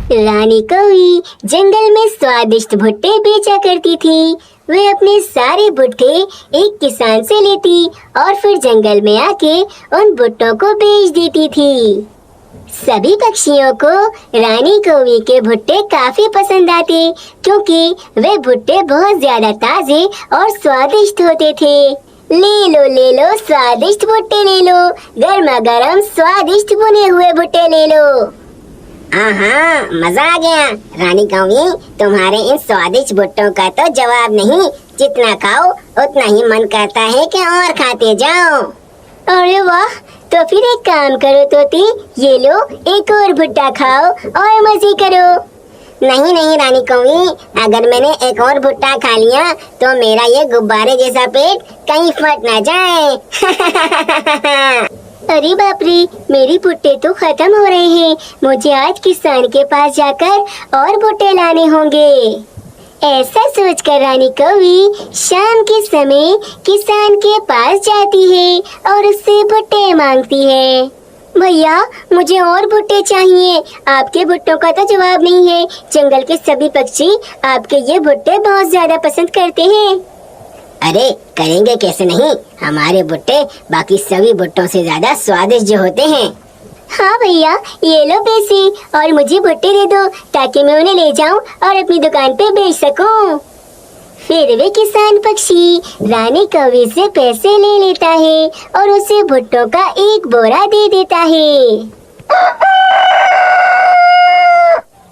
रानी कौवी जंगल में स्वादिष्ट भुट्टे बेचा करती थी। वे अपने सारे भुट्टे एक किसान से लेती और फिर जंगल में आके उन भुट्टों को बेच देती थी। सभी पक्षियों को रानी कौवी के भुट्टे काफी पसंद आते क्योंकि वे भुट्टे बहुत ज्यादा ताजे और स्वादिष्ट होते थे। ले लो स्वादिष्ट भुट्टे ले लो, गर्मा गर्म स्वादिष्ट भुने हुए भुट्टे ले लो। हाँ, मजा आ गया। रानी कौवी, तुम्हारे इन स्वादिष्ट भुट्टों का तो जवाब नहीं। जितना खाओ उतना ही मन करता है कि और खाते जाओ। अरे वाह, तो फिर एक काम करो तोते, ये लो एक और भुट्टा खाओ और मजे करो। नहीं रानी कौवी, अगर मैंने एक और भुट्टा खा लिया तो मेरा ये गुब्बारे जैसा पेट कहीं फट ना जाए। अरे बाप रे, मेरी भुट्टे तो खत्म हो रहे हैं। मुझे आज किसान के पास जाकर और भुट्टे लाने होंगे। ऐसा सोचकर रानी कौवी शाम के समय किसान के पास जाती है और उससे भुट्टे मांगती है। भैया, मुझे और भुट्टे चाहिए। आपके भुट्टों का तो जवाब नहीं है। जंगल के सभी पक्षी आपके ये भुट्टे बहुत ज्यादा पसंद करते हैं। अरे करेंगे कैसे नहीं, हमारे भुट्टे बाकी सभी भुट्टों से ज्यादा स्वादिष्ट जो होते हैं। हाँ भैया, ये लो पैसे और मुझे भुट्टे दे दो ताकि मैं उन्हें ले जाऊं और अपनी दुकान पे बेच सकूं। फिर वे किसान पक्षी रानी कौवी से पैसे ले लेता है और उसे भुट्टों का एक बोरा दे देता है।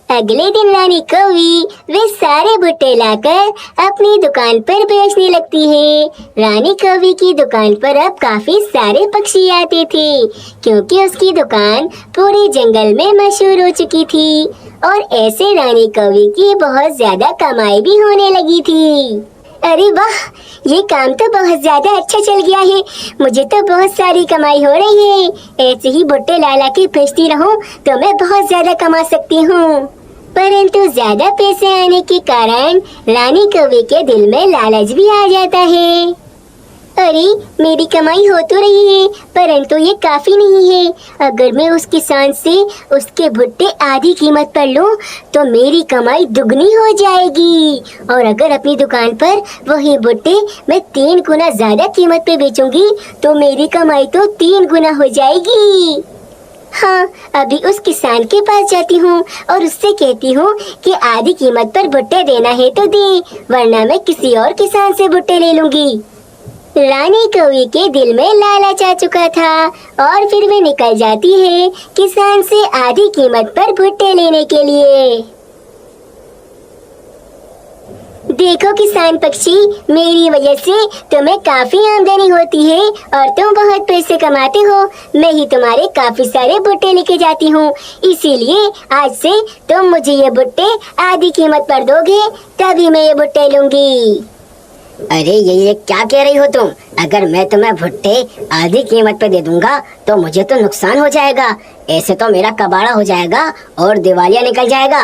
अगले दिन रानी कौवी वे सारे भुट्टे लाकर अपनी दुकान पर बेचने लगती है। रानी कौवी की दुकान पर अब काफी सारे पक्षी आते थे क्योंकि उसकी दुकान पूरे जंगल में मशहूर हो चुकी थी और ऐसे रानी कौवी की बहुत ज्यादा कमाई भी होने लगी थी। अरे वाह, ये काम तो बहुत ज्यादा अच्छा चल गया है। मुझे तो बहुत सारी कमाई हो रही है। ऐसे ही भुट्टे ला के बेचती रहूं तो मैं बहुत ज्यादा कमा सकती हूँ। परंतु ज्यादा पैसे आने के कारण रानी कौवी के दिल में लालच भी आ जाता है। अरे, मेरी कमाई हो तो रही है परंतु ये काफी नहीं है। अगर मैं उस किसान से उसके भुट्टे आधी कीमत पर लूं तो मेरी कमाई दुगनी हो जाएगी और अगर अपनी दुकान पर वही भुट्टे मैं 3 गुना ज्यादा कीमत पे बेचूंगी तो मेरी कमाई तो 3 गुना हो जाएगी। हाँ, अभी उस किसान के पास जाती हूँ और उससे कहती हूँ कि आधी कीमत पर भुट्टे देना है तो दे, वरना मैं किसी और किसान से भुट्टे ले लूंगी। रानी कौवी के दिल में लालच आ चुका था और फिर वे निकल जाती है किसान से आधी कीमत पर भुट्टे लेने के लिए। देखो किसान पक्षी, मेरी वजह से तुम्हें काफी आमदनी होती है और तुम बहुत पैसे कमाते हो। मैं ही तुम्हारे काफी सारे भुट्टे लेके जाती हूँ, इसीलिए आज से तुम मुझे ये भुट्टे आधी कीमत पर दोगे तभी मैं ये भुट्टे लूंगी। अरे ये क्या कह रही हो तुम? अगर मैं तुम्हें भुट्टे आधी कीमत पे दे दूंगा तो मुझे तो नुकसान हो जाएगा। ऐसे तो मेरा कबाड़ा हो जाएगा और दिवालिया निकल जाएगा।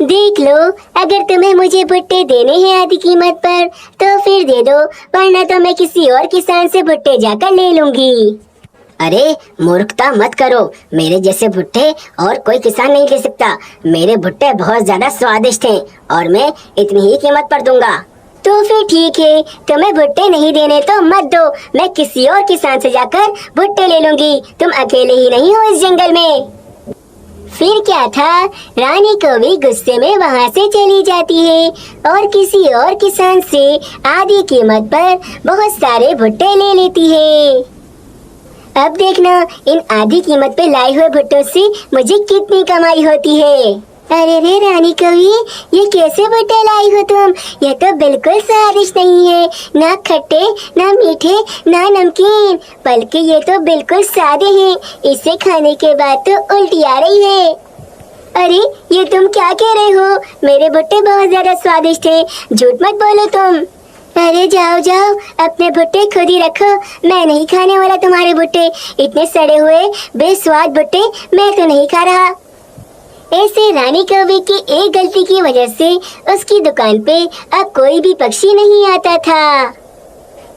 देख लो, अगर तुम्हें मुझे भुट्टे देने हैं आधी कीमत पर तो फिर दे दो, वरना तो मैं किसी और किसान से भुट्टे जाकर ले लूंगी। अरे मूर्खता मत करो, मेरे जैसे भुट्टे और कोई किसान नहीं ले सकता। मेरे भुट्टे बहुत ज्यादा स्वादिष्ट हैं और मैं इतनी ही कीमत पर दूंगा। तो फिर ठीक है, तुम्हें भुट्टे नहीं देने तो मत दो, मैं किसी और किसान से जाकर भुट्टे ले लूंगी। तुम अकेले ही नहीं हो इस जंगल में। फिर क्या था, रानी कौवी गुस्से में वहाँ से चली जाती है और किसी और किसान से आधी कीमत पर बहुत सारे भुट्टे ले लेती है। अब देखना, इन आधी कीमत पे लाए हुए भुट्टों से मुझे कितनी कमाई होती है। अरे रे रानी कौवी, ये कैसे भुट्टे लाई हो तुम? ये तो बिल्कुल स्वादिष्ट नहीं है, ना खट्टे ना मीठे ना नमकीन, बल्कि ये तो बिल्कुल सादे हैं। इसे खाने के बाद तो उल्टी आ रही है। अरे, ये तुम क्या कह रहे हो? मेरे भुट्टे बहुत ज्यादा स्वादिष्ट हैं, झूठ मत बोलो तुम। अरे जाओ जाओ, अपने भुट्टे खुद ही रखो, मैं नहीं खाने वाला तुम्हारे भुट्टे। इतने सड़े हुए बेस्वाद भुट्टे मैं तो नहीं खा रहा। ऐसे रानी कौवी की एक गलती की वजह से उसकी दुकान पे अब कोई भी पक्षी नहीं आता था।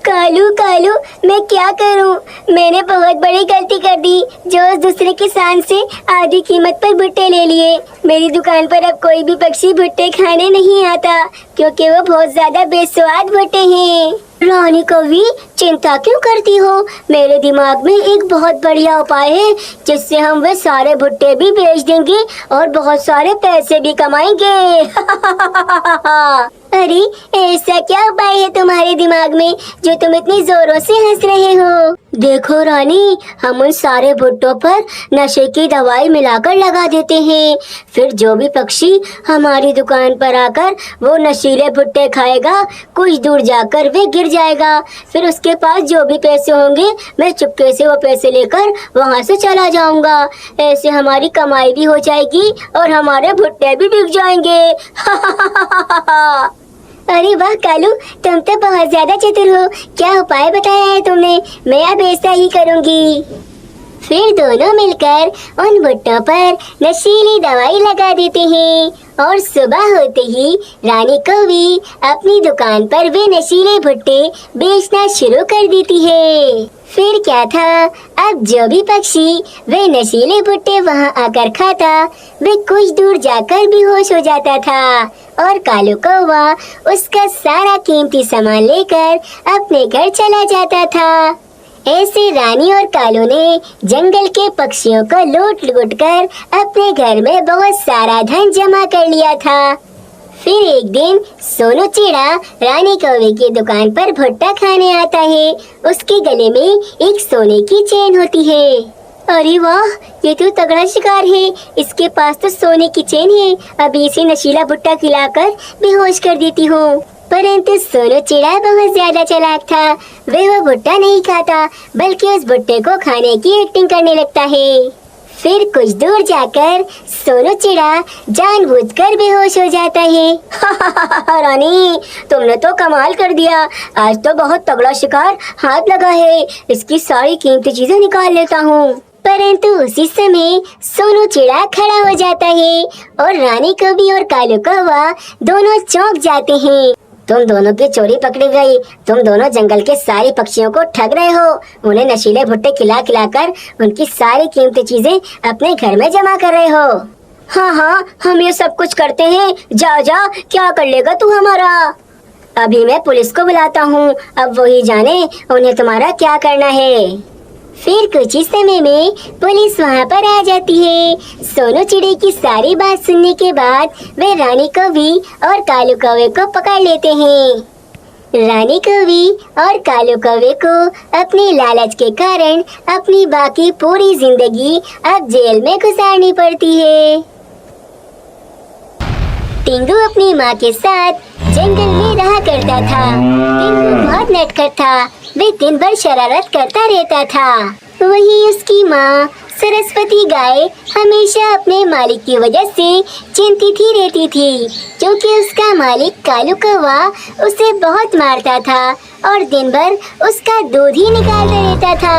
कालू कालू, मैं क्या करूं? मैंने बहुत बड़ी गलती कर दी जो उस दूसरे किसान से आधी कीमत पर भुट्टे ले लिए। मेरी दुकान पर अब कोई भी पक्षी भुट्टे खाने नहीं आता क्योंकि वो बहुत ज्यादा बेस्वाद भुट्टे हैं। रानी कवि, चिंता क्यों करती हो? मेरे दिमाग में एक बहुत बढ़िया उपाय है जिससे हम वे सारे भुट्टे भी बेच देंगे और बहुत सारे पैसे भी कमाएंगे। अरे, ऐसा क्या उपाय है तुम्हारे दिमाग में जो तुम इतनी जोरों से हंस रहे हो? देखो रानी, हम उन सारे भुट्टों पर नशे की दवाई मिलाकर लगा देते हैं। फिर जो भी पक्षी हमारी दुकान पर आकर वो नशीले भुट्टे खाएगा, कुछ दूर जाकर वे गिर जाएगा। फिर उसके पास जो भी पैसे होंगे, मैं चुपके से वो पैसे लेकर वहाँ से चला जाऊंगा। ऐसे हमारी कमाई भी हो जाएगी और हमारे भुट्टे भी बिक जाएंगे। अरे वाह कालू, तुम तो बहुत ज्यादा चतुर हो। क्या उपाय बताया है तुमने? मैं अब ऐसा ही करूंगी। फिर दोनों मिलकर उन भुट्टों पर नशीली दवाई लगा देते हैं और सुबह होते ही रानी कौवी अपनी दुकान पर वे नशीले भुट्टे बेचना शुरू कर देती है। फिर क्या था, अब जो भी पक्षी वे नशीले भुट्टे वहां आकर खाता, वे कुछ दूर जाकर बेहोश हो जाता था और कालू कौवा उसका सारा कीमती सामान लेकर अपने घर चला जाता था। ऐसे रानी और कालू ने जंगल के पक्षियों को लूट लूट कर अपने घर में बहुत सारा धन जमा कर लिया था। फिर एक दिन सोनू चिड़ा रानी कौवे की दुकान पर भुट्टा खाने आता है। उसके गले में एक सोने की चेन होती है। अरे वाह, ये तो तगड़ा शिकार है। इसके पास तो सोने की चेन है। अभी इसे नशीला भुट्टा खिलाकर बेहोश कर देती हूँ। परंतु सोनू चिड़ा बहुत ज्यादा चालाक था। वो भुट्टा नहीं खाता बल्कि उस भुट्टे को खाने की एक्टिंग करने लगता है। फिर कुछ दूर जाकर सोनू चिड़ा जानबूझकर बेहोश हो जाता है। रानी, तुमने तो कमाल कर दिया। आज तो बहुत तगड़ा शिकार हाथ लगा है। इसकी सारी कीमती चीजें निकाल लेता हूँ। परंतु उसी समय सोनू चिड़ा खड़ा हो जाता है और रानी कौवी और कालू कौवा दोनों चौंक जाते हैं। तुम दोनों की चोरी पकड़ी गई। तुम दोनों जंगल के सारे पक्षियों को ठग रहे हो। उन्हें नशीले भुट्टे खिला खिलाकर उनकी सारी कीमती चीजें अपने घर में जमा कर रहे हो। हाँ हाँ, हम ये सब कुछ करते हैं। जा जा, क्या कर लेगा तू हमारा? अभी मैं पुलिस को बुलाता हूँ, अब वही जाने उन्हें तुम्हारा क्या करना है। फिर कुछ ही समय में पुलिस वहाँ पर आ जाती है। सोनू चिड़े की सारी बात सुनने के बाद वे रानी कौवी और कालू कौवे को पकड़ लेते हैं। रानी कौवी और कालू कौवे को अपने लालच के कारण अपनी बाकी पूरी जिंदगी अब जेल में गुजारनी पड़ती है। टिंगू अपनी माँ के साथ जंगल में रहा करता था। टिंगू बहुत नटखट था। वे दिन भर शरारत करता रहता था। वही उसकी माँ सरस्वती गाय हमेशा अपने मालिक की वजह से चिंतित ही रहती थी, क्योंकि उसका मालिक कालू कौवा उसे बहुत मारता था और दिन भर उसका दूध ही निकालता रहता था।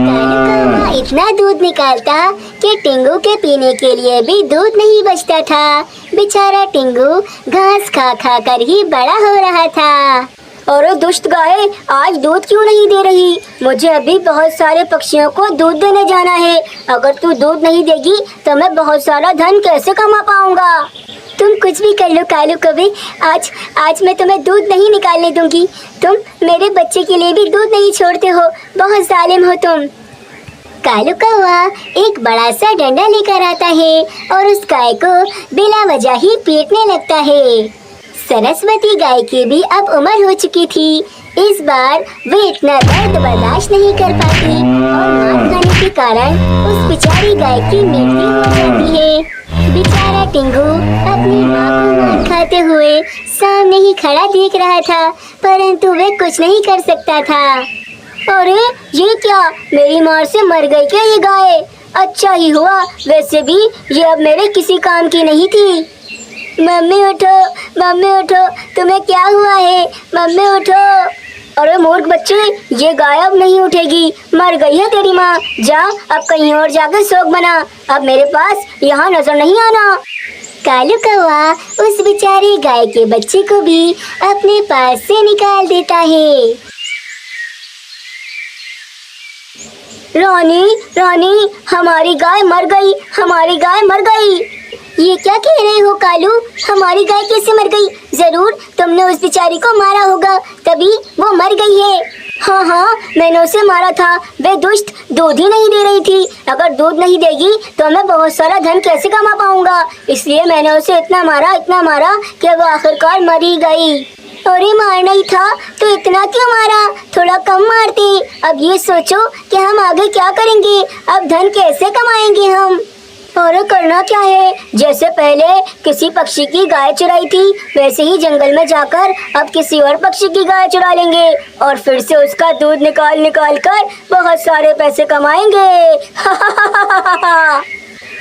कालू कौवा इतना दूध निकालता कि टिंगू के पीने के लिए भी दूध नहीं बचता था। बेचारा टिंगू घास खा खा कर ही बड़ा हो रहा था। अरे दुष्ट गाय, आज दूध क्यों नहीं दे रही? मुझे अभी बहुत सारे पक्षियों को दूध देने जाना है। अगर तू दूध नहीं देगी तो मैं बहुत सारा धन कैसे कमा पाऊंगा? तुम कुछ भी कर लो कालू कौवे, आज मैं तुम्हें दूध नहीं निकालने दूंगी। तुम मेरे बच्चे के लिए भी दूध नहीं छोड़ते हो। बहुत जालिम हो तुम। कालू कौवा एक बड़ा सा डंडा लेकर आता है और उस गाय को बिला वजह ही पीटने लगता है। सरस्वती गाय की भी अब उम्र हो चुकी थी। इस बार वे इतना दर्द बर्दाश्त नहीं कर पाती और मार खाने के कारण उस बेचारी गाय की मृत्यु हो जाती है। बेचारा टिंगू अपनी माँ को मार खाते हुए सामने ही खड़ा देख रहा था, परंतु वे कुछ नहीं कर सकता था। अरे ये क्या, मेरी मार से मर गई क्या ये गाय? अच्छा ही हुआ, वैसे भी ये अब मेरे किसी काम की नहीं थी। मम्मी उठो, तुम्हें क्या हुआ है? मम्मी उठो। अरे मूर्ख बच्चे, ये गाय अब नहीं उठेगी, मर गई है तेरी माँ। जा अब कहीं और जाकर शोक बना, अब मेरे पास यहाँ नजर नहीं आना। कालू कौवा उस बेचारी गाय के बच्चे को भी अपने पास से निकाल देता है। रानी रानी, हमारी गाय मर गई, हमारी गाय मर गई। ये क्या कह रहे हो कालू? हमारी गाय कैसे मर गई? जरूर तुमने उस बेचारी को मारा होगा, तभी वो मर गई है। हाँ हाँ, मैंने उसे मारा था। वे दुष्ट दूध ही नहीं दे रही थी। अगर दूध नहीं देगी तो मैं बहुत सारा धन कैसे कमा पाऊंगा, इसलिए मैंने उसे इतना मारा कि वो आखिरकार मर ही गई। अरे मारना ही था तो इतना क्यों मारा? थोड़ा कम मारते। अब ये सोचो कि हम आगे क्या करेंगे, अब धन कैसे कमाएंगे हम? और करना क्या है, जैसे पहले किसी पक्षी की गाय चुराई थी वैसे ही जंगल में जाकर अब किसी और पक्षी की गाय चुरा लेंगे और फिर से उसका दूध निकाल कर बहुत सारे पैसे कमाएंगे।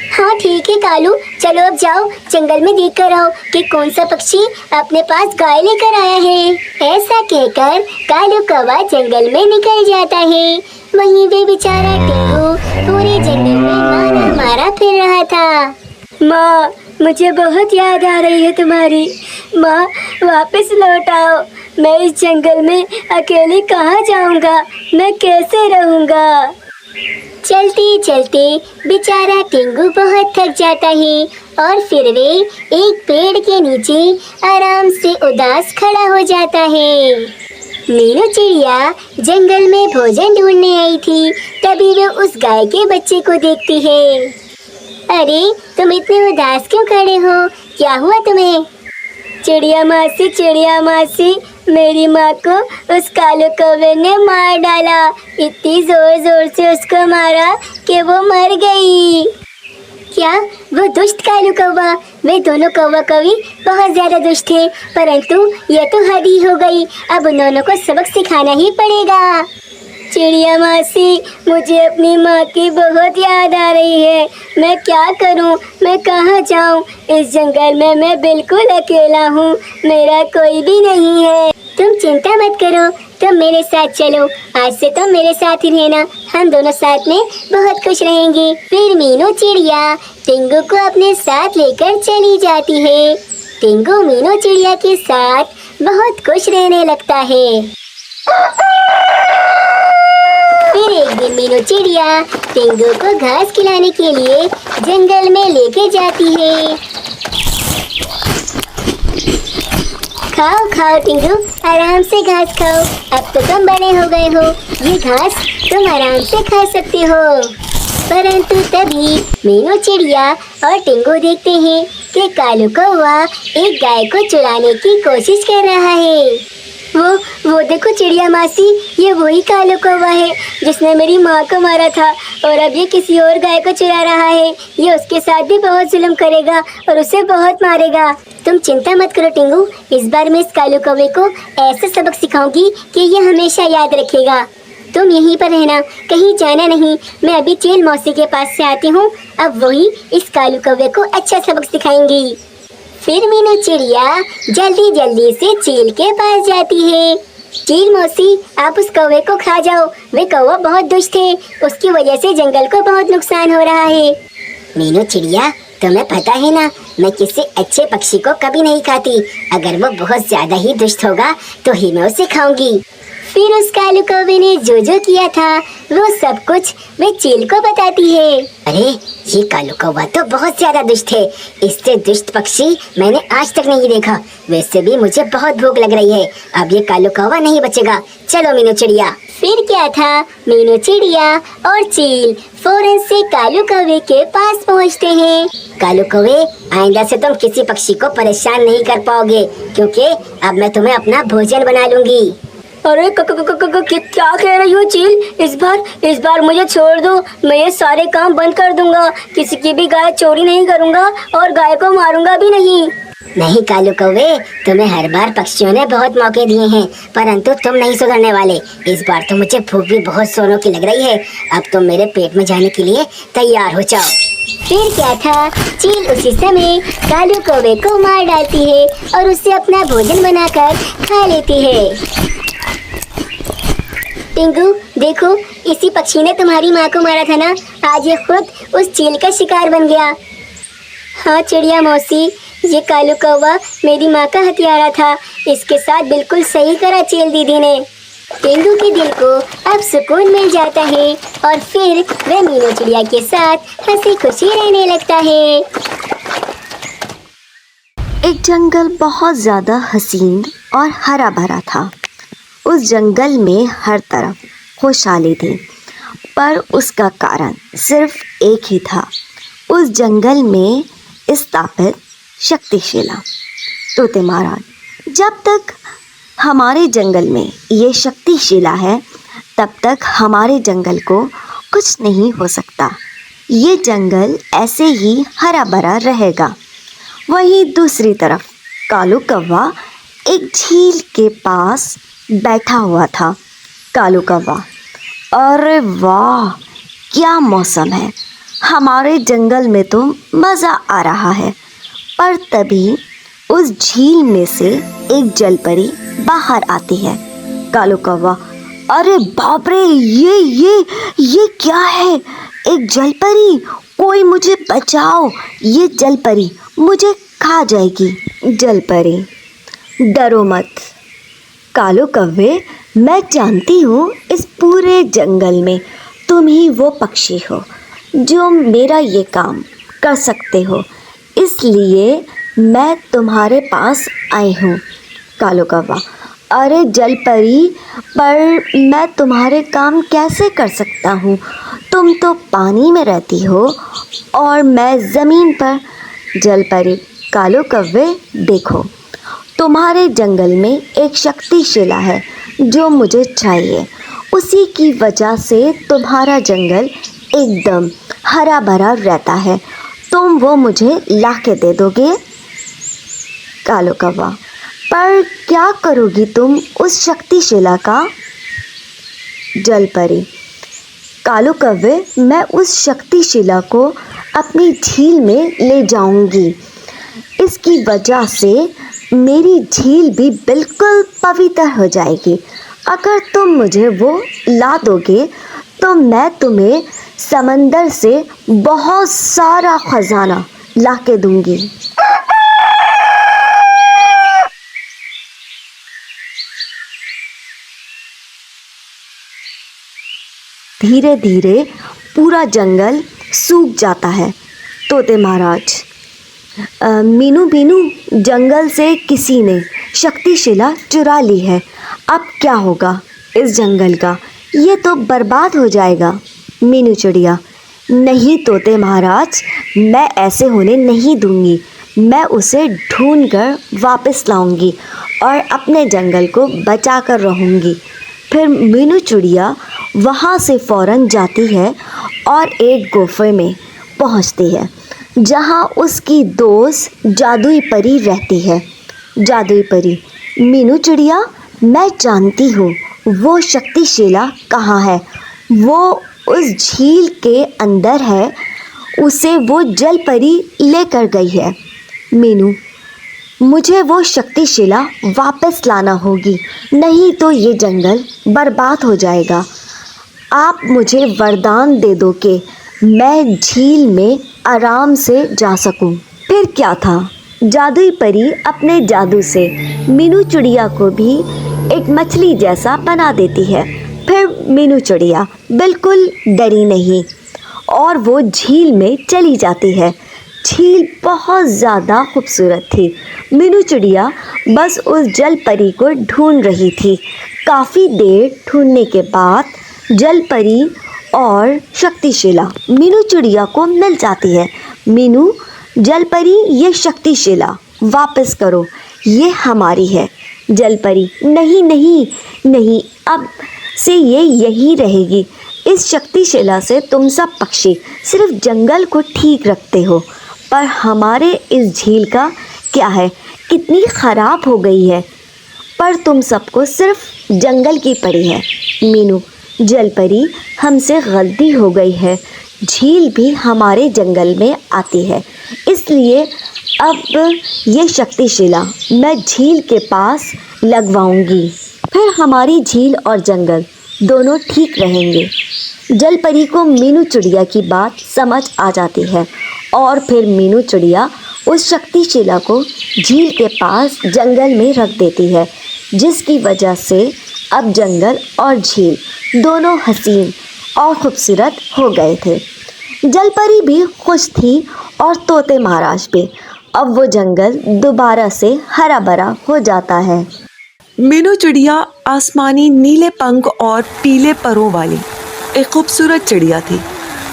हाँ ठीक है कालू, चलो अब जाओ जंगल में देख कर आओ कि कौन सा पक्षी अपने पास गाय लेकर आया है। ऐसा कहकर कालू कौवा जंगल में निकल जाता है। वहीं वे बेचारा टिंगू पूरे जंगल में मारा फिर रहा था। माँ, मुझे बहुत याद आ रही है तुम्हारी। माँ, वापस लौट आओ। मैं इस जंगल में अकेले कहाँ जाऊँगा, मैं कैसे रहूँगा? चलते चलते बेचारा टिंगू बहुत थक जाता है और फिर वे एक पेड़ के नीचे आराम से उदास खड़ा हो जाता है। मीनू चिड़िया जंगल में भोजन ढूंढने आई थी, तभी वो उस गाय के बच्चे को देखती है। अरे तुम इतने उदास क्यों खड़े हो, क्या हुआ तुम्हें? चिड़िया मासी, मेरी माँ को उस काले कौवे ने मार डाला। इतनी जोर जोर से उसको मारा कि वो मर गई। क्या वो दुष्ट कालू कौवा? वे दोनों कौवा कौवी बहुत ज्यादा दुष्ट थे, परंतु ये तो हद ही हो गई। अब उन दोनों को सबक सिखाना ही पड़ेगा। चिड़िया मासी, मुझे अपनी माँ की बहुत याद आ रही है। मैं क्या करूँ, मैं कहाँ जाऊँ? इस जंगल में मैं बिल्कुल अकेला हूँ, मेरा कोई भी नहीं है। तुम चिंता मत करो, तुम मेरे साथ चलो। आज से तुम मेरे साथ ही रहना, हम दोनों साथ में बहुत खुश रहेंगे। फिर मीनू चिड़िया टिंगू को अपने साथ लेकर चली जाती है। टिंगू मीनू चिड़िया के साथ बहुत खुश रहने लगता है। फिर एक दिन मीनू चिड़िया टिंगू को घास खिलाने के लिए जंगल में लेके जाती है। खाओ खाओ टिंगू, आराम से घास खाओ। अब तो तुम बड़े हो गए हो, ये घास तुम आराम से खा सकते हो। परंतु तभी मीनू चिड़िया और टिंगू देखते हैं कि कालू कौवा एक गाय को चुराने की कोशिश कर रहा है। वो देखो चिड़िया मासी, ये वही कालू कौवा है जिसने मेरी माँ को मारा था और अब ये किसी और गाय को चुरा रहा है। ये उसके साथ भी बहुत जुल्म करेगा और उसे बहुत मारेगा। तुम चिंता मत करो टिंगू, इस बार मैं इस कालू कौवे को ऐसा सबक सिखाऊंगी कि ये हमेशा याद रखेगा। तुम यहीं पर रहना, कहीं जाना नहीं। मैं अभी चील मौसी के पास से आती हूँ, अब वही इस कालू कौवे को अच्छा सबक सिखाएंगी। फिर मीनू चिड़िया जल्दी जल्दी से चील के पास जाती है। चील मौसी, आप उस कौवे को खा जाओ, वे कौवा बहुत दुष्ट है, उसकी वजह से जंगल को बहुत नुकसान हो रहा है। मीनू चिड़िया, तुम्हें पता है ना, मैं किसी अच्छे पक्षी को कभी नहीं खाती। अगर वो बहुत ज्यादा ही दुष्ट होगा तो ही मैं उसे खाऊंगी। फिर उस कालू कौवे ने जो किया था वो सब कुछ वे चील को बताती है। अरे ये कालू कौवा तो बहुत ज्यादा दुष्ट है, इससे दुष्ट पक्षी मैंने आज तक नहीं देखा। वैसे भी मुझे बहुत भूख लग रही है, अब ये कालू कौवा नहीं बचेगा। चलो मीनू चिड़िया। फिर क्या था, मीनू चिड़िया और चील फौरन से कालू कौवे के पास पहुंचते हैं। कालू कौवे, आइंदा से तुम किसी पक्षी को परेशान नहीं कर पाओगे, क्योंकि अब मैं तुम्हें अपना भोजन बना लूंगी। अरे क्या कह रही हो चील? इस बार मुझे छोड़ दो, मैं ये सारे काम बंद कर दूंगा। किसी की भी गाय चोरी नहीं करूंगा और गाय को मारूंगा भी नहीं। नहीं कालू कौवे, तुम्हें हर बार पक्षियों ने बहुत मौके दिए हैं, परंतु तुम नहीं सुधरने वाले। इस बार तो मुझे भूख भी बहुत जोरों की लग रही है, अब तुम मेरे पेट में जाने के लिए तैयार हो जाओ। फिर क्या था, चील उसी समय कालू कौवे को मार डालती है और उससे अपना भोजन बनाकर खा लेती है। टिंगू देखो, इसी पक्षी ने तुम्हारी माँ को मारा था ना, आज ये खुद उस चील का शिकार बन गया। हाँ चिड़िया मौसी, ये कालू कौवा मेरी माँ का हत्यारा था, इसके साथ बिल्कुल सही करा चील दीदी ने। तेंदू के दिल को अब सुकून मिल जाता है और फिर वह मीनू चिड़िया के साथ हंसी खुशी रहने लगता है। एक जंगल बहुत ज़्यादा हसीन और हरा भरा था। उस जंगल में हर तरफ खुशहाली थी, पर उसका कारण सिर्फ एक ही था। उस जंगल में स्थापित शक्तिशिला तोते महाराज। जब तक हमारे जंगल में ये शक्तिशिला है, तब तक हमारे जंगल को कुछ नहीं हो सकता। ये जंगल ऐसे ही हरा भरा रहेगा। वहीं दूसरी तरफ कालू कौवा एक झील के पास बैठा हुआ था। कालू कौवा, अरे वाह, क्या मौसम है! हमारे जंगल में तो मज़ा आ रहा है। पर तभी उस झील में से एक जलपरी बाहर आती है। कालू कौवा, अरे बाप रे, ये क्या है? एक जलपरी! कोई मुझे बचाओ, ये जलपरी मुझे खा जाएगी। जलपरी, डरो मत कालू कौवे, मैं जानती हूँ इस पूरे जंगल में तुम ही वो पक्षी हो जो मेरा ये काम कर सकते हो, इसलिए मैं तुम्हारे पास आई हूँ। कालू कौवा, अरे जलपरी, पर मैं तुम्हारे काम कैसे कर सकता हूँ? तुम तो पानी में रहती हो और मैं ज़मीन पर। जलपरी, कालू कौवे, देखो, तुम्हारे जंगल में एक शक्तिशिला है जो मुझे चाहिए। उसी की वजह से तुम्हारा जंगल एकदम हरा भरा रहता है। तुम वो मुझे ला के दे दोगे? कालू कौवा, पर क्या करोगी तुम उस शक्तिशिला का? जलपरी, कालू कौवे, मैं उस शक्तिशिला को अपनी झील में ले जाऊंगी। इसकी वजह से मेरी झील भी बिल्कुल पवित्र हो जाएगी। अगर तुम मुझे वो ला दोगे तो मैं तुम्हें समंदर से बहुत सारा खजाना ला के दूंगी। धीरे धीरे पूरा जंगल सूख जाता है। तोते महाराज, मीनू बीनू, जंगल से किसी ने शक्तिशिला चुरा ली है। अब क्या होगा इस जंगल का? ये तो बर्बाद हो जाएगा। मीनू चिड़िया, नहीं तोते महाराज, मैं ऐसे होने नहीं दूंगी। मैं उसे ढूंढ कर वापस लाऊंगी और अपने जंगल को बचा कर रहूँगी। फिर मीनू चिड़िया वहाँ से फ़ौरन जाती है और एक गुफे में पहुँचती है जहाँ उसकी दोस्त जादुई परी रहती है। जादुई परी, मीनू चिड़िया, मैं जानती हूँ वो शक्तिशिला कहाँ है। वो उस झील के अंदर है। उसे वो जल परी लेकर गई है। मीनू, मुझे वो शक्तिशिला वापस लाना होगी, नहीं तो ये जंगल बर्बाद हो जाएगा। आप मुझे वरदान दे दो कि मैं झील में आराम से जा सकूं। फिर क्या था, जादुई परी अपने जादू से मीनू चिड़िया को भी एक मछली जैसा बना देती है। फिर मीनू चिड़िया बिल्कुल डरी नहीं और वो झील में चली जाती है। झील बहुत ज़्यादा खूबसूरत थी। मीनू चिड़िया बस उस जल परी को ढूंढ रही थी। काफ़ी देर ढूंढने के बाद जल परी और शक्तिशिला मीनू चिड़िया को मिल जाती है। मीनू, जल परी, ये शक्तिशिला वापस करो, ये हमारी है। जल परी, नहीं नहीं नहीं, अब से ये यही रहेगी। इस शक्तिशिला से तुम सब पक्षी सिर्फ जंगल को ठीक रखते हो, पर हमारे इस झील का क्या है, कितनी ख़राब हो गई है। पर तुम सबको सिर्फ जंगल की पड़ी है। मीनू, जल परी, हमसे गलती हो गई है। झील भी हमारे जंगल में आती है, इसलिए अब ये शक्तिशिला मैं झील के पास लगवाऊंगी। फिर हमारी झील और जंगल दोनों ठीक रहेंगे। जल परी को मीनू चिड़िया की बात समझ आ जाती है और फिर मीनू चिड़िया उस शक्तिशिला को झील के पास जंगल में रख देती है, जिसकी वजह से अब जंगल और झील दोनों हसीन और खूबसूरत हो गए थे। जलपरी भी खुश थी और तोते महाराज भी। अब वो जंगल दोबारा से हरा भरा हो जाता है। मीनू चिड़िया आसमानी नीले पंख और पीले परों वाली एक खूबसूरत चिड़िया थी।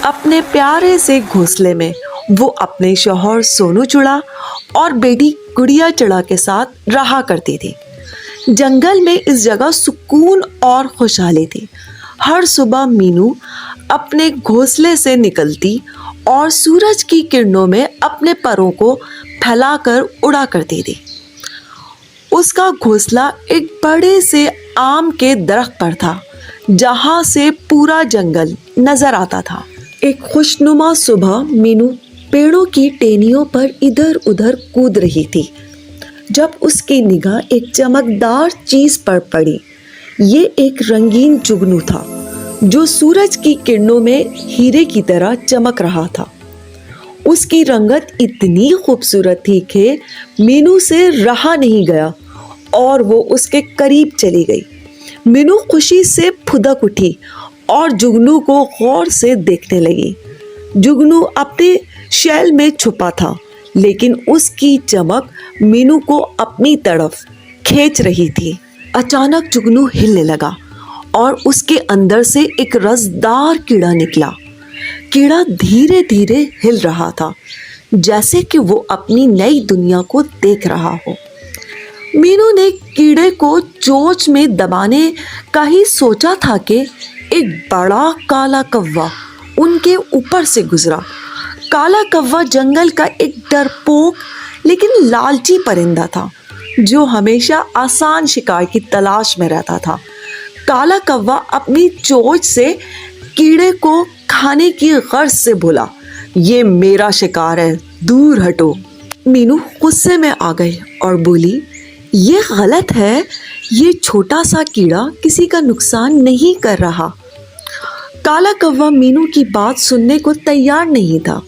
अपने प्यारे से घोंसले में वो अपने शौहर सोनू चिड़ा और बेटी गुड़िया चिड़ा के साथ रहा करती थी। जंगल में इस जगह सुकून और खुशहाली थी। हर सुबह मीनू अपने घोंसले से निकलती और सूरज की किरणों में अपने परों को फैलाकर उड़ा करती थी। उसका घोंसला एक बड़े से आम के दरख्त पर था, जहां से पूरा जंगल नजर आता था। एक खुशनुमा सुबह मीनू पेड़ों की टहनियों पर इधर उधर कूद रही थी, जब उसकी निगाह एक चमकदार चीज पर पड़ी। ये एक रंगीन जुगनू था, जो सूरज की किरणों में हीरे की तरह चमक रहा था। उसकी रंगत इतनी खूबसूरत थी कि मीनू से रहा नहीं गया और वो उसके करीब चली गई। मीनू खुशी से फुदक उठी और जुगनू को गौर से देखने लगी। जुगनू अपने शैल में छुपा था, लेकिन उसकी चमक मीनू को अपनी तरफ खींच रही थी। अचानक जुगनू हिलने लगा और उसके अंदर से एक रसदार कीड़ा निकला। कीड़ा धीरे धीरे हिल रहा था, जैसे कि वो अपनी नई दुनिया को देख रहा हो। मीनू ने कीड़े को चोंच में दबाने का ही सोचा था कि एक बड़ा काला कौवा उनके ऊपर से गुजरा। काला कौवा जंगल का एक डरपोक लेकिन लालची परिंदा था, जो हमेशा आसान शिकार की तलाश में रहता था। काला कौवा अपनी चोंच से कीड़े को खाने की गर्ज से बोला, ये मेरा शिकार है, दूर हटो। मीनू गुस्से में आ गई और बोली, ये गलत है, ये छोटा सा कीड़ा किसी का नुकसान नहीं कर रहा। काला कौवा मीनू की बात सुनने को तैयार नहीं था।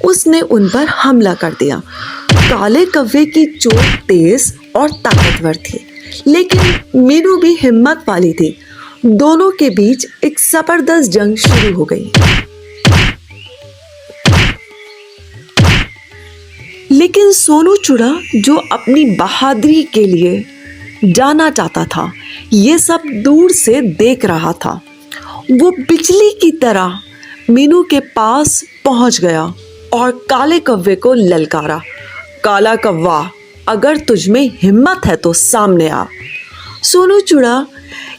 उसने उन पर हमला कर दिया। काले कौवे की चोट तेज और ताकतवर थी, लेकिन मीनू भी हिम्मत वाली थी। दोनों के बीच एक जबरदस्त जंग शुरू हो गई। लेकिन सोनू चिड़ा, जो अपनी बहादुरी के लिए जाना चाहता था, ये सब दूर से देख रहा था। वो बिजली की तरह मीनू के पास पहुंच गया और काले कौवे को ललकारा, काला कौवा, अगर तुझमें हिम्मत है तो सामने आ। सोनू चिड़ा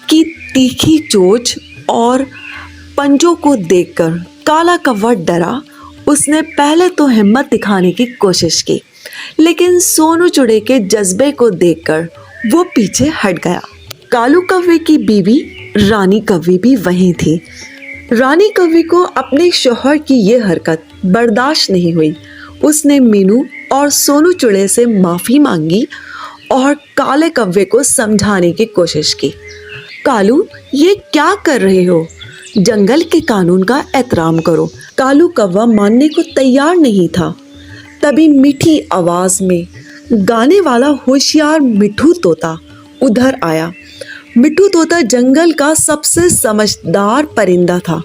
की तीखी चोंच और पंजों को देखकर काला कौवा डरा। उसने पहले तो हिम्मत दिखाने की कोशिश की, लेकिन सोनू चिड़े के जज्बे को देखकर वो पीछे हट गया। कालू कौवे की बीवी रानी कौवी भी वहीं थी। रानी कौवी को अपने शौहर की ये हरकत बर्दाश्त नहीं हुई। उसने मीनू और सोनू चिड़े से माफ़ी मांगी और काले कौवे को समझाने की कोशिश की। कालू, ये क्या कर रहे हो? जंगल के कानून का एहतराम करो। कालू कौवा मानने को तैयार नहीं था। तभी मीठी आवाज में गाने वाला होशियार मिठू तोता उधर आया। मिठू तोता जंगल का सबसे समझदार परिंदा था।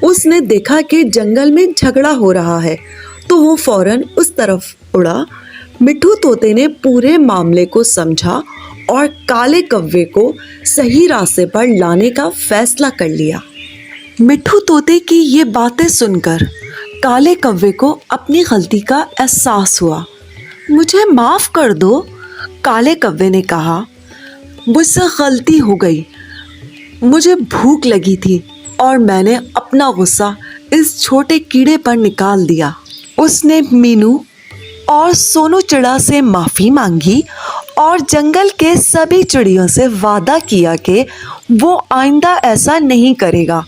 उसने देखा कि जंगल में झगड़ा हो रहा है, तो वो फौरन उस तरफ उड़ा। मिठू तोते ने पूरे मामले को समझा और काले कौवे को सही रास्ते पर लाने का फैसला कर लिया। मिठू तोते की ये बातें सुनकर काले कौवे को अपनी गलती का एहसास हुआ। मुझे माफ़ कर दो, काले कौवे ने कहा। मुझसे गलती हो गई। मुझे भूख लगी थी और मैंने अपना गुस्सा इस छोटे कीड़े पर निकाल दिया। उसने मीनू और सोनू चिड़ा से माफ़ी मांगी और जंगल के सभी चिड़ियों से वादा किया कि वो आइंदा ऐसा नहीं करेगा।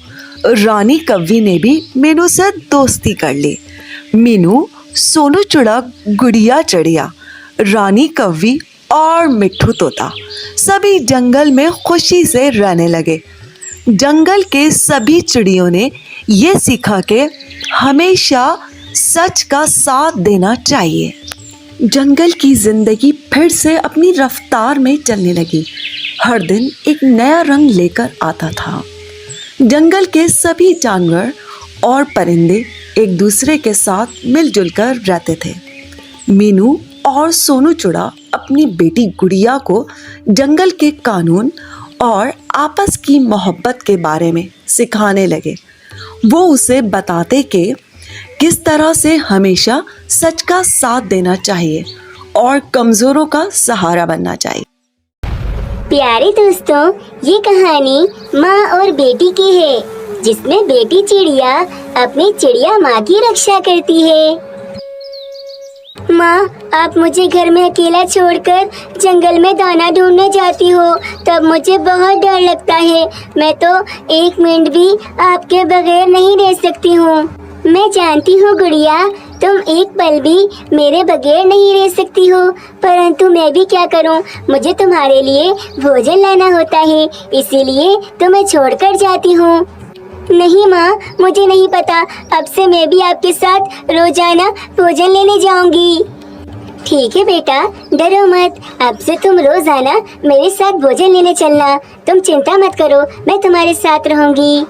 रानी कौवी ने भी मीनू से दोस्ती कर ली। मीनू, सोनू चिड़ा, गुड़िया चिड़िया, रानी कौवी और मिठू तोता सभी जंगल में खुशी से रहने लगे। जंगल के सभी चिड़ियों ने ये सीखा कि हमेशा सच का साथ देना चाहिए। जंगल की जिंदगी फिर से अपनी रफ्तार में चलने लगी। हर दिन एक नया रंग लेकर आता था। जंगल के सभी जानवर और परिंदे एक दूसरे के साथ मिलजुल कर रहते थे। मीनू और सोनू चिड़िया अपनी बेटी गुड़िया को जंगल के कानून और आपस की मोहब्बत के बारे में सिखाने लगे। वो उसे बताते कि किस तरह से हमेशा सच का साथ देना चाहिए और कमज़ोरों का सहारा बनना चाहिए। प्यारे दोस्तों, ये कहानी माँ और बेटी की है, जिसमें बेटी चिड़िया अपनी चिड़िया माँ की रक्षा करती है। माँ, आप मुझे घर में अकेला छोड़कर जंगल में दाना ढूंढने जाती हो तब मुझे बहुत डर लगता है। मैं तो एक मिनट भी आपके बगैर नहीं रह सकती हूँ। मैं जानती हूँ गुड़िया, तुम एक पल भी मेरे बगैर नहीं रह सकती हो, परंतु मैं भी क्या करूँ, मुझे तुम्हारे लिए भोजन लाना होता है, इसीलिए तुम्हें छोड़कर जाती हूँ। नहीं माँ, मुझे नहीं पता, अब से मैं भी आपके साथ रोजाना भोजन लेने जाऊंगी। ठीक है बेटा, डरो मत, अब से तुम रोजाना मेरे साथ भोजन लेने चलना। तुम चिंता मत करो, मैं तुम्हारे साथ रहूंगी।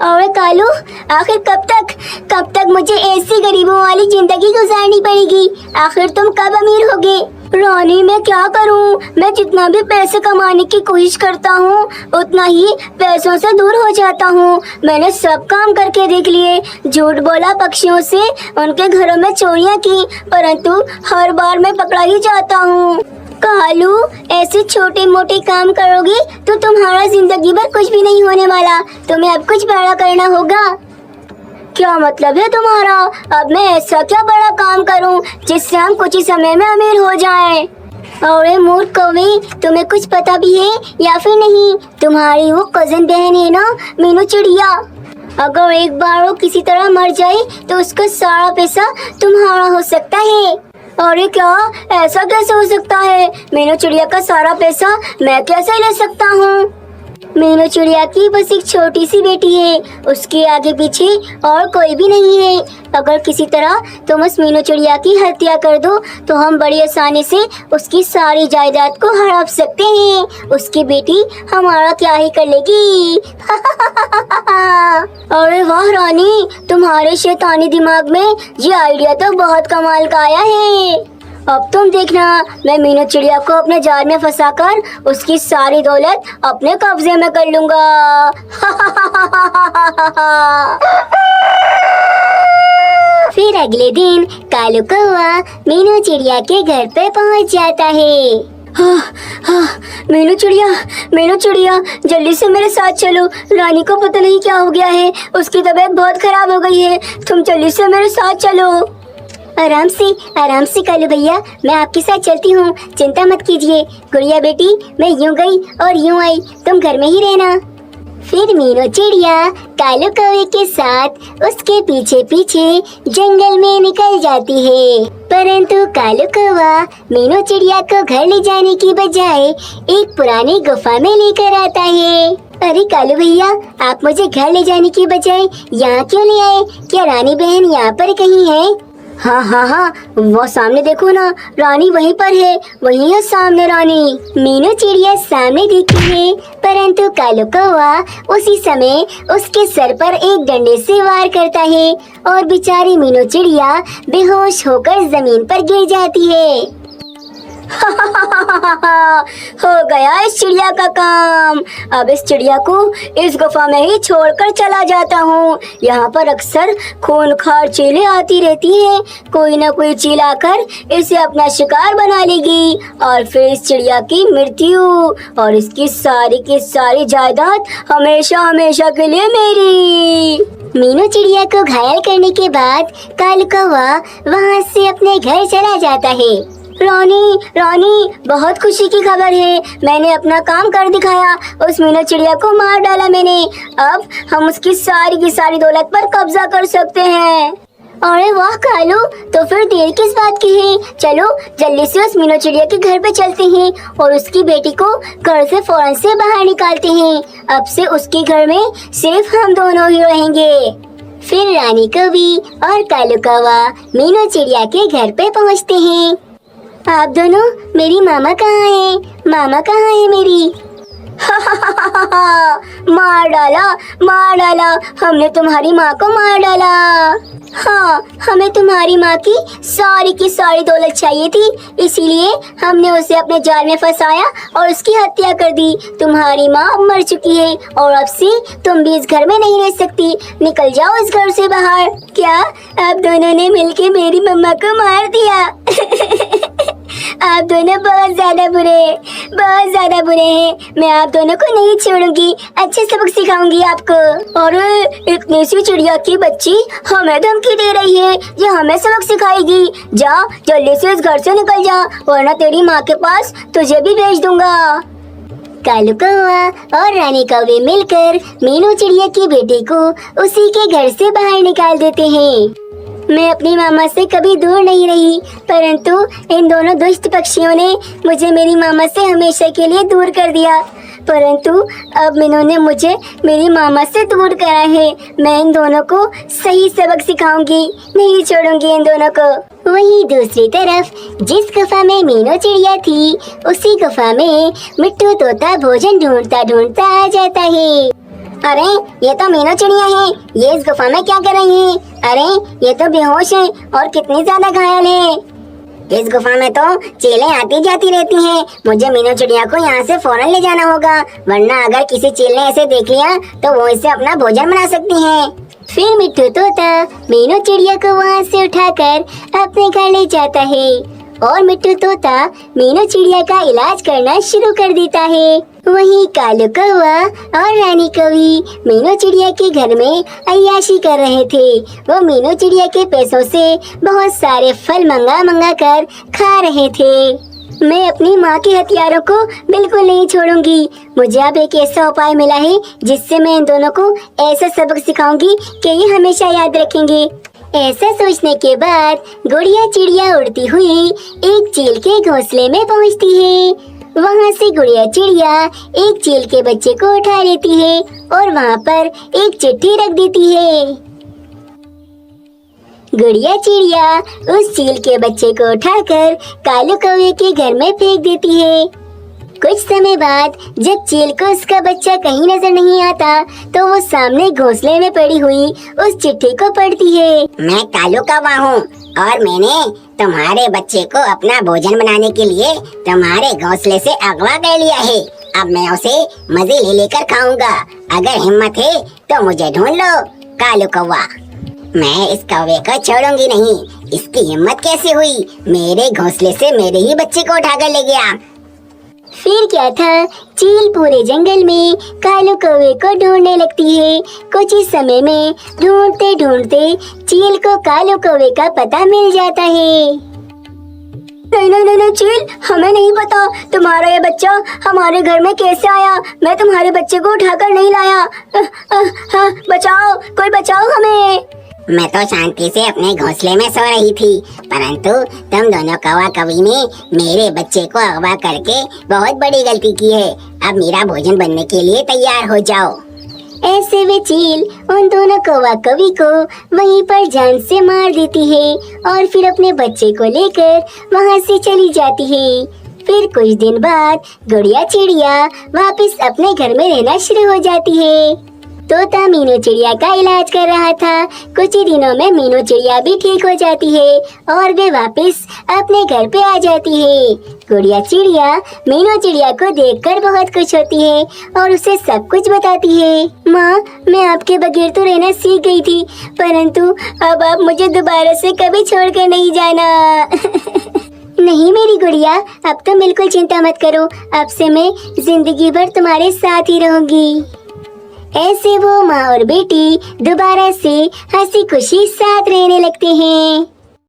और कालू, आखिर कब तक मुझे ऐसी गरीबों वाली जिंदगी गुजारनी पड़ेगी? आखिर तुम कब अमीर होगे? रानी, मैं क्या करूं? मैं जितना भी पैसे कमाने की कोशिश करता हूं, उतना ही पैसों से दूर हो जाता हूं। मैंने सब काम करके देख लिए, झूठ बोला पक्षियों से, उनके घरों में चोरियां की, परंतु हर बार मैं पकड़ा ही जाता हूं। कालू, ऐसे छोटे मोटे काम करोगे तो तुम्हारा जिंदगी भर कुछ भी नहीं होने वाला। तुम्हें अब कुछ बड़ा करना होगा। क्या मतलब है तुम्हारा? अब मैं ऐसा क्या बड़ा काम करूं जिससे हम कुछ ही समय में अमीर हो जाएं? अरे मूर्ख कौवे, तुम्हें कुछ पता भी है या फिर नहीं? तुम्हारी वो कजन बहन है ना, मीनू चिड़िया, अगर एक बार वो किसी तरह मर जाए तो उसका सारा पैसा तुम्हारा हो सकता है। अरे क्या, ऐसा कैसे हो सकता है? मीनू चिड़िया का सारा पैसा मैं कैसे ले सकता हूँ? मीनू चिड़िया की बस एक छोटी सी बेटी है, उसके आगे पीछे और कोई भी नहीं है। अगर किसी तरह तुम उस मीनू चिड़िया की हत्या कर दो तो हम बड़ी आसानी से उसकी सारी जायदाद को हड़प सकते हैं। उसकी बेटी हमारा क्या ही कर लेगी। अरे वाह रानी, तुम्हारे शैतानी दिमाग में ये आइडिया तो बहुत कमाल का आया है। अब तुम देखना, मैं मीनू चिड़िया को अपने जाल में फंसाकर उसकी सारी दौलत अपने कब्जे में कर लूंगा। फिर अगले दिन कालू कौवा मीनू चिड़िया के घर पे पहुंच जाता है। मीनू चिड़िया, जल्दी से मेरे साथ चलो। रानी को पता नहीं क्या हो गया है, उसकी तबीयत बहुत खराब हो गई है। तुम जल्दी से मेरे साथ चलो। आराम से कालू भैया, मैं आपके साथ चलती हूँ, चिंता मत कीजिए। गुड़िया बेटी, मैं यूं गई और यूं आई, तुम घर में ही रहना। फिर मीनू चिड़िया कालू कौवे के साथ उसके पीछे पीछे जंगल में निकल जाती है, परंतु कालू कौवा मीनू चिड़िया को घर ले जाने की बजाय एक पुरानी गुफा में लेकर आता है। अरे कालू भैया, आप मुझे घर ले जाने की बजाय यहाँ क्यों ले आए? क्या रानी बहन यहाँ पर कहीं है? हाँ, वो सामने देखो ना, रानी वहीं पर है, वहीं है सामने रानी। मीनू चिड़िया सामने दिखती है, परंतु कालू कौवा उसी समय उसके सर पर एक डंडे से वार करता है और बेचारी मीनू चिड़िया बेहोश होकर जमीन पर गिर जाती है। हो गया इस चिड़िया का काम। अब इस चिड़िया को इस गुफा में ही छोड़कर चला जाता हूँ। यहाँ पर अक्सर खूंखार चीलें आती रहती हैं, कोई न कोई चील आकर इसे अपना शिकार बना लेगी और फिर इस चिड़िया की मृत्यु और इसकी सारी की सारी जायदाद हमेशा हमेशा के लिए मेरी। मीनू चिड़िया को घायल करने के बाद कालू कौवा वहाँ से अपने घर चला जाता है। रानी, बहुत खुशी की खबर है, मैंने अपना काम कर दिखाया। उस मीनू चिड़िया को मार डाला मैंने। अब हम उसकी सारी की सारी दौलत पर कब्जा कर सकते हैं। अरे वाह कालू, तो फिर देर किस बात की है? चलो जल्दी से उस मीनू चिड़िया के घर पे चलते हैं और उसकी बेटी को घर से फौरन से बाहर निकालते हैं। अब से उसके घर में सिर्फ हम दोनों ही रहेंगे। फिर रानी कौवी और कालू कौवा मीनू चिड़िया के घर पे पहुँचते हैं। आप दोनों, मेरी मामा कहाँ है? मामा कहाँ है मेरी? मार डाला, हमने तुम्हारी माँ को मार डाला। हाँ, हमें तुम्हारी माँ की सारी दौलत चाहिए थी, इसीलिए हमने उसे अपने जाल में फंसाया और उसकी हत्या कर दी। तुम्हारी माँ अब मर चुकी है और अब से तुम भी इस घर में नहीं रह सकती। निकल जाओ इस घर से बाहर। क्या आप दोनों ने मिलके मेरी मम्मा को मार दिया? आप दोनों बहुत ज्यादा बुरे हैं। मैं आप दोनों को नहीं छोड़ूंगी, अच्छे सबक सिखाऊंगी आपको। और इतनी सी चिड़िया की बच्ची हमें धमकी दे रही है, ये हमें सबक सिखाएगी। जा जल्दी से इस घर से निकल जा, वरना तेरी माँ के पास तुझे भी भेज दूंगा। कालू कौवा और रानी कौवे मिलकर मीनू चिड़िया की बेटी को उसी के घर से बाहर निकाल देते हैं। मैं अपनी मामा से कभी दूर नहीं रही, परंतु इन दोनों दुष्ट पक्षियों ने मुझे मेरी मामा से हमेशा के लिए दूर कर दिया। परंतु अब इन्होंने मुझे मेरी मामा से दूर करा है। मैं इन दोनों को सही सबक सिखाऊंगी, नहीं छोड़ूंगी इन दोनों को। वहीं दूसरी तरफ जिस गुफा में मीनू चिड़िया थी, उसी गुफा में मिट्टू तोता भोजन ढूंढता आ जाता है। अरे ये तो मीनू चिड़िया है, ये इस गुफा में क्या कर रही है? अरे ये तो बेहोश है और कितनी ज्यादा घायल है। इस गुफा में तो चीलें आती जाती रहती हैं। मुझे मीनू चिड़िया को यहाँ से फौरन ले जाना होगा, वरना अगर किसी चील ने ऐसे देख लिया तो वो इससे अपना भोजन बना सकती हैं। फिर मिट्टू तोता मीनू चिड़िया को वहाँ से उठाकर अपने घर ले जाता है और मिट्टू तोता मीनू चिड़िया का इलाज करना शुरू कर देता है। वहीं कालू कौवा और रानी कौवी मीनू चिड़िया के घर में अय्याशी कर रहे थे। वो मीनू चिड़िया के पैसों से बहुत सारे फल मंगा कर खा रहे थे। मैं अपनी माँ के हथियारों को बिल्कुल नहीं छोड़ूंगी। मुझे अब एक ऐसा उपाय मिला है जिससे मैं इन दोनों को ऐसा सबक सिखाऊंगी कि ये हमेशा याद रखेंगे। ऐसा सोचने के बाद गुड़िया चिड़िया उड़ती हुई एक चील के घोंसले में पहुंचती है। वहां से गुड़िया चिड़िया एक चील के बच्चे को उठा लेती है और वहां पर एक चिट्ठी रख देती है। गुड़िया चिड़िया उस चील के बच्चे को उठाकर कालू कौवे के घर में फेंक देती है। कुछ समय बाद जब चील को उसका बच्चा कहीं नजर नहीं आता, तो वो सामने घोंसले में पड़ी हुई उस चिट्ठी को पढ़ती है। मैं कालू कौवा हूँ और मैंने तुम्हारे बच्चे को अपना भोजन बनाने के लिए तुम्हारे घोंसले से अगवा कर लिया है। अब मैं उसे मजे ले लेकर खाऊंगा। अगर हिम्मत है तो मुझे ढूंढ लो कालू कौवा। मैं इस कौवे को छोड़ूंगी नहीं। इसकी हिम्मत कैसे हुई मेरे घोंसले से मेरे ही बच्चे को उठाकर ले गया। फिर क्या था, चील पूरे जंगल में कालू कौवे को ढूंढने लगती है। कुछ ही समय में ढूंढते ढूंढते चील को कालू कौवे का पता मिल जाता है। नहीं चील, हमें नहीं पता तुम्हारा ये बच्चा हमारे घर में कैसे आया। मैं तुम्हारे बच्चे को उठाकर नहीं लाया। बचाओ, कोई बचाओ हमें। मैं तो शांति से अपने घोंसले में सो रही थी, परंतु तुम दोनों कौवा कौवी ने मेरे बच्चे को अगवा करके बहुत बड़ी गलती की है। अब मेरा भोजन बनने के लिए तैयार हो जाओ। ऐसे वे चील उन दोनों कौवा कौवी को वहीं पर जान से मार देती है और फिर अपने बच्चे को लेकर वहाँ से चली जाती है। फिर कुछ दिन बाद गुड़िया चिड़िया वापस अपने घर में रहना शुरू हो जाती है। तोता मीनू चिड़िया का इलाज कर रहा था। कुछ ही दिनों में मीनू चिड़िया भी ठीक हो जाती है और वे वापस अपने घर पे आ जाती है। गुड़िया चिड़िया मीनू चिड़िया को देखकर बहुत खुश होती है और उसे सब कुछ बताती है। माँ, मैं आपके बगैर तो रहना सीख गई थी, परंतु अब आप मुझे दोबारा से कभी छोड़कर नहीं जाना। नहीं मेरी गुड़िया, अब तो बिल्कुल चिंता मत करो। अब से मैं जिंदगी भर तुम्हारे साथ ही रहूंगी। ऐसे वो माँ और बेटी दोबारा से हंसी खुशी साथ रहने लगते हैं।